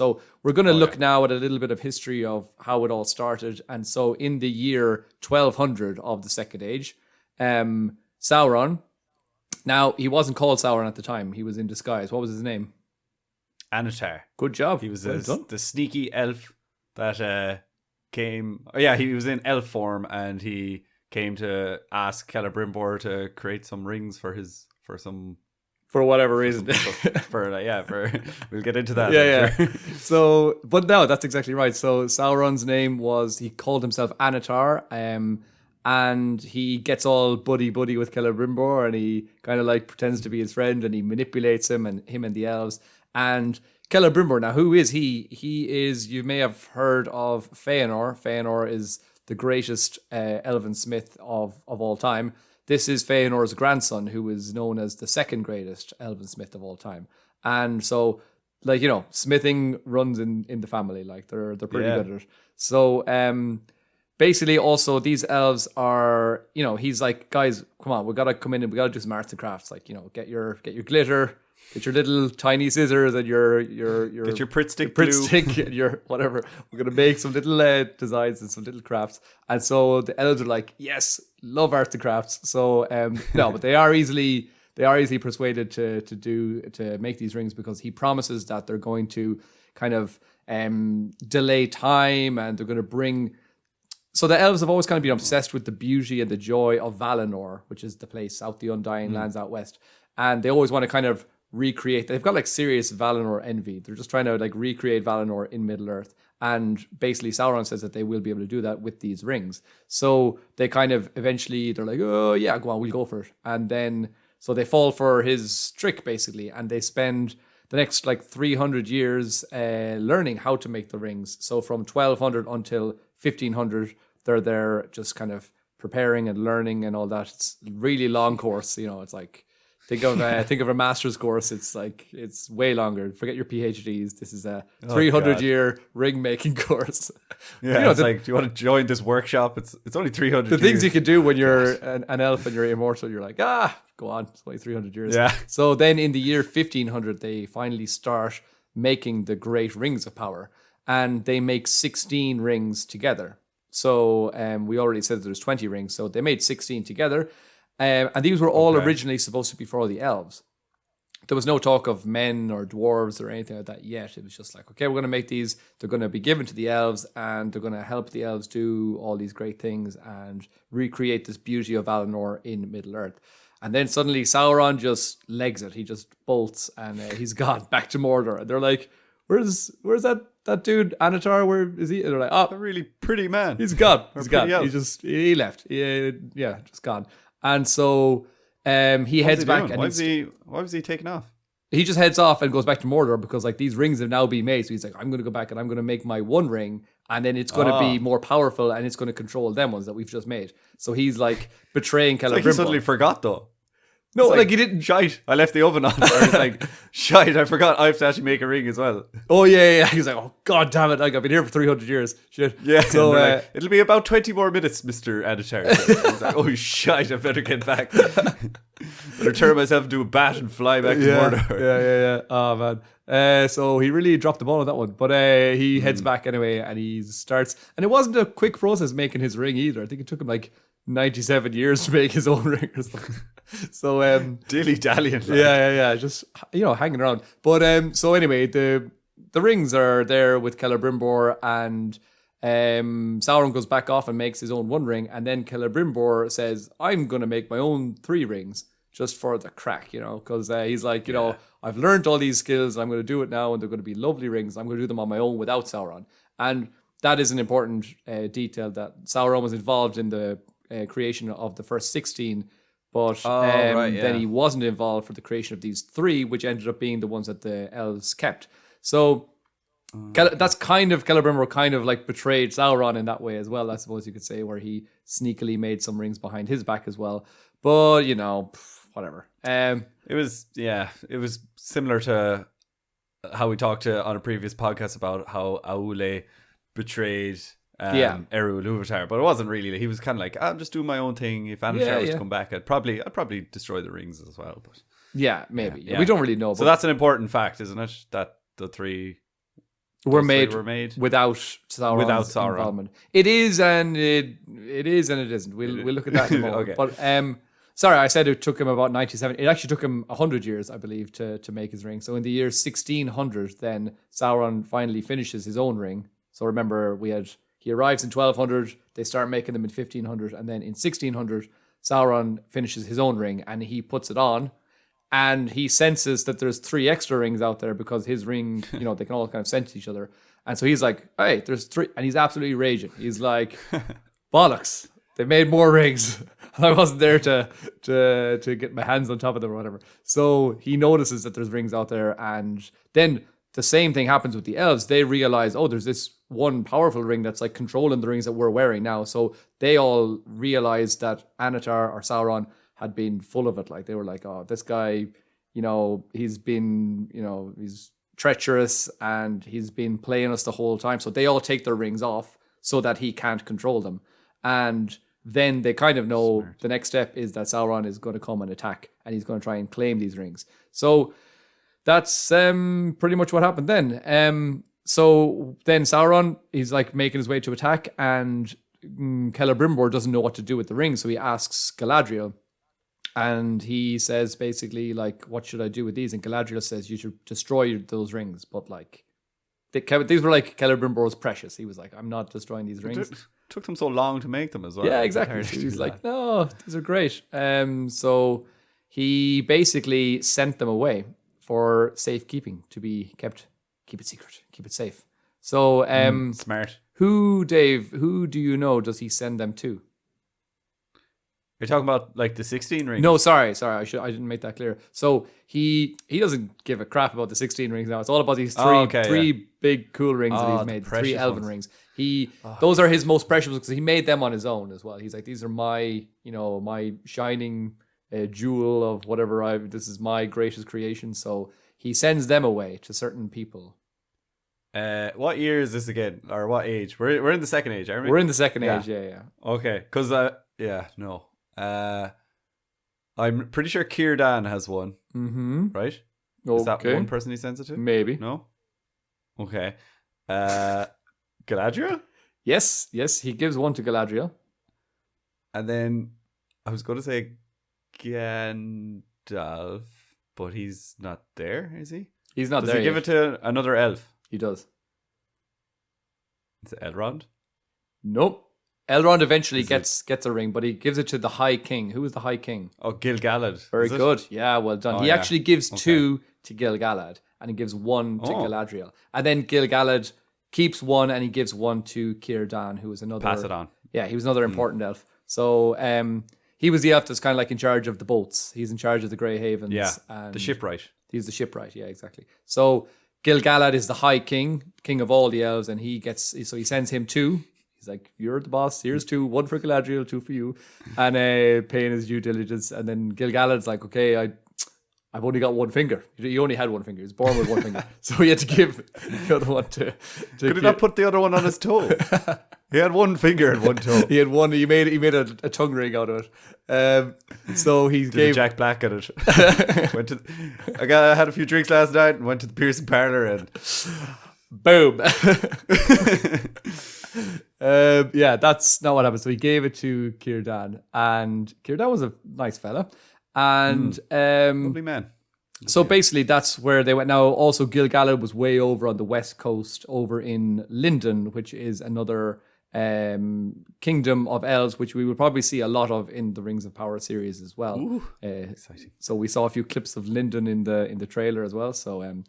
So we're going to look now at a little bit of history of how it all started. And so in the year 1200 of the Second Age, Sauron, now he wasn't called Sauron at the time. He was in disguise. What was his name? Anatar. Good job. He was the sneaky elf that came... Oh, yeah, he was in elf form and he came to ask Celebrimbor to create some rings for whatever reason. We'll get into that. Yeah. So, but no, that's exactly right. So Sauron's name he called himself Anatar, and he gets all buddy with Celebrimbor, and he kind of like pretends to be his friend, and he manipulates him and the elves. And Celebrimbor, now who is he? He is, you may have heard of Feanor. Feanor is the greatest elven smith of all time. This is Feanor's grandson, who is known as the second greatest elven smith of all time. And so, like, you know, smithing runs in the family. Like, they're pretty good at it. So, basically, also, these elves are, you know, he's like, guys, come on, we got to come in and we got to do some arts and crafts. Like, you know, get your glitter, get your little tiny scissors and your get your Pritt stick and your whatever. We're gonna make some little designs and some little crafts. And so the elves are like, yes, love arts and crafts. So no, but they are easily persuaded to make these rings, because he promises that they're going to kind of delay time, and they're going to bring. So the elves have always kind of been obsessed with the beauty and the joy of Valinor, which is the place out the Undying Lands out west, and they always want to kind of recreate. They've got like serious Valinor envy. They're just trying to like recreate Valinor in Middle Earth, and basically Sauron says that they will be able to do that with these rings. So they kind of eventually they're like, oh yeah, go on, we'll go for it. And then so they fall for his trick basically, and they spend the next like 300 years learning how to make the rings. So from 1200 until 1500, they're there just kind of preparing and learning and all that. It's a really long course, you know. It's like think of a master's course. It's like it's way longer. Forget your PhDs. This is a 300-year ring making course. Yeah, you know, it's like, do you want to join this workshop? It's only 300. The things you can do when you're an elf and you're immortal, you're like, go on. It's only 300 years. Yeah. So then in the year 1500, they finally start making the great rings of power, and they make 16 rings together. So we already said there's 20 rings, so they made 16 together. And these were all originally supposed to be for the elves. There was no talk of men or dwarves or anything like that yet. It was just like, okay, we're going to make these. They're going to be given to the elves, and they're going to help the elves do all these great things and recreate this beauty of Valinor in Middle Earth. And then suddenly Sauron just legs it. He just bolts, and he's gone back to Mordor. And they're like, where's that dude Anatar? Where is he? And they're like, a really pretty man. He's gone. He's gone. He left. Just gone. And so he heads back. Why was he taken off? He just heads off and goes back to Mordor, because like these rings have now been made. So he's like, I'm going to go back and I'm going to make my one ring, and then it's going to be more powerful, and it's going to control them ones that we've just made. So he's like betraying Celebrimbor. Like he suddenly forgot though. No, like he didn't. Shite, I left the oven on. I was like, shite, I forgot I have to actually make a ring as well. Oh, yeah. He's like, oh, god damn it. Like, I've been here for 300 years. Shit. Yeah. So like, it'll be about 20 more minutes, Mr. Editor. I was like, oh, shite, I better get back. Better turn myself into a bat and fly back to Mordor. Yeah. Oh, man. So he really dropped the ball on that one. But he heads back anyway, and he starts. And it wasn't a quick process making his ring either. I think it took him like 97 years to make his own ring or something. So dilly-dallying. Yeah. Just, you know, hanging around. But so anyway, the rings are there with Celebrimbor, and Sauron goes back off and makes his own one ring, and then Celebrimbor says, I'm going to make my own 3 rings just for the crack, you know, because he's like, you know, I've learned all these skills, I'm going to do it now, and they're going to be lovely rings. I'm going to do them on my own without Sauron. And that is an important detail, that Sauron was involved in the creation of the first 16, but then he wasn't involved for the creation of these 3, which ended up being the ones that the elves kept. So that's kind of, Celebrimbor kind of like betrayed Sauron in that way as well, I suppose you could say, where he sneakily made some rings behind his back as well. But, you know, whatever. It was similar to how we talked on a previous podcast about how Aule betrayed Eru Ilúvatar, but it wasn't really. He was kind of like, I'm just doing my own thing. If Anatar was to come back, I'd probably destroy the rings as well. But maybe. Yeah. We don't really know. So that's an important fact, isn't it? That the 3 were Those three made were made without Sauron's Sauron. involvement. It is and it isn't. We'll look at that in a moment. Okay. But sorry, I said it took him about 97. It actually took him 100 years, I believe, to make his ring. So in the year 1600, then Sauron finally finishes his own ring. So remember, he arrives in 1200. They start making them in 1500, and then in 1600, Sauron finishes his own ring and he puts it on. And he senses that there's 3 extra rings out there because his ring, they can all kind of sense each other. And so he's like, hey, there's 3. And he's absolutely raging. He's like, bollocks, they made more rings. And I wasn't there to get my hands on top of them or whatever. So he notices that there's rings out there. And then the same thing happens with the elves. They realize, oh, there's this one powerful ring that's like controlling the rings that we're wearing now. So they all realize that Anatar or Sauron had been full of it. Like they were like, oh, this guy, he's been, he's treacherous and he's been playing us the whole time. So they all take their rings off so that he can't control them. And then they kind of know the next step is that Sauron is going to come and attack and he's going to try and claim these rings. So that's pretty much what happened then. So then Sauron, he's like making his way to attack, and Celebrimbor doesn't know what to do with the rings. So he asks Galadriel. And he says basically, like, what should I do with these? And Galadriel says, you should destroy those rings. But, like, these were, like, Celebrimbor's precious. He was like, I'm not destroying these rings. It took them so long to make them as well. Yeah, exactly. He was like, no, these are great. So he basically sent them away for safekeeping to be kept. Keep it secret. Keep it safe. So, smart. Who do you know does he send them to? You're talking about like the 16 rings? No, sorry. I didn't make that clear. So he doesn't give a crap about the 16 rings now. It's all about these three big cool rings that he's made. 3 elven rings. Those are his most precious because he made them on his own as well. He's like, these are my, my shining jewel of whatever. This is my greatest creation. So he sends them away to certain people. What year is this again, or what age? We're in the second age, aren't we? We're in the second age. Yeah. Okay, because no. I'm pretty sure Círdan has one. Mm-hmm. Right? Okay. Is that one person he sends it to? Maybe. No? Okay. Galadriel? Yes, he gives one to Galadriel. And then I was going to say Gandalf, but he's not there, is he? He's not there. Does he give it to another elf? He does. Is it Elrond? Nope. Elrond eventually gets a ring, but he gives it to the High King. Who is the High King? Oh, Gil-galad. Very good. Yeah, well done. He actually gives 2 to Gil-galad, and he gives 1 to Galadriel. And then Gil-galad keeps 1, and he gives 1 to Círdan, who was another... Pass it on. Yeah, he was another important elf. So he was the elf that's kind of like in charge of the boats. He's in charge of the Grey Havens. Yeah, the shipwright. He's the shipwright, yeah, exactly. So Gil-galad is the High King of all the elves, and he sends him 2. He's like, you're the boss. Here's 2, 1 for Galadriel, 2 for you, and paying his due diligence. And then Gil-galad's like, okay, I've only got 1 finger. He only had 1 finger. He was born with 1 finger, so he had to give the other one to Could he not put the other one on his toe? He had 1 finger and 1 toe. He had 1. He made a tongue ring out of it. So he gave Jack Black at it. I had a few drinks last night and went to the piercing parlor and boom. Yeah, that's not what happened. So he gave it to Círdan, and Círdan was a nice fella, and lovely man. So basically, that's where they went. Now, also Gil-galad was way over on the west coast, over in Lindon, which is another kingdom of elves, which we will probably see a lot of in the Rings of Power series as well. Exciting. So we saw a few clips of Lindon in the trailer as well. So and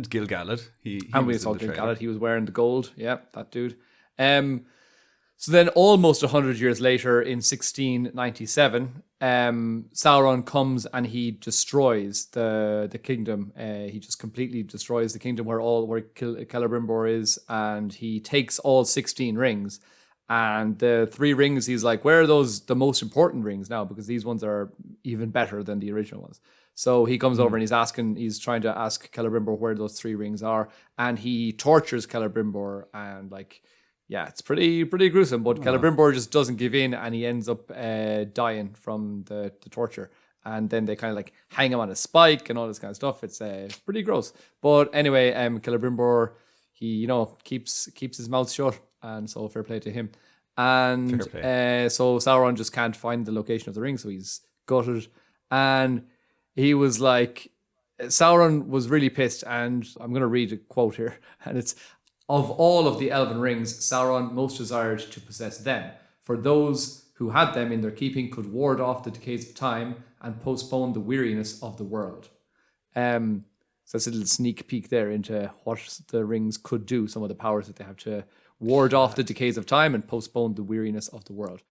Gil-galad. We saw Gil-galad. He was wearing the gold. Yeah, that dude. So then almost 100 years later, in 1697, Sauron comes and he destroys the kingdom. He just completely destroys the kingdom where Celebrimbor is, and he takes all 16 rings. And the 3 rings, he's like, where are the most important rings now? Because these ones are even better than the original ones. So he comes over and he's trying to ask Celebrimbor where those 3 rings are. And he tortures Celebrimbor, and it's pretty gruesome. But Celebrimbor just doesn't give in, and he ends up dying from the torture. and then they kind of like hang him on a spike and all this kind of stuff. It's pretty gross. But anyway, Celebrimbor, he keeps his mouth shut, and so fair play to him. And so Sauron just can't find the location of the ring, so he's gutted. And he was like, Sauron was really pissed, and I'm going to read a quote here, and it's, "Of all of the elven rings, Sauron most desired to possess them, for those who had them in their keeping could ward off the decays of time and postpone the weariness of the world." So that's a little sneak peek there into what the rings could do, some of the powers that they have to ward off the decays of time and postpone the weariness of the world.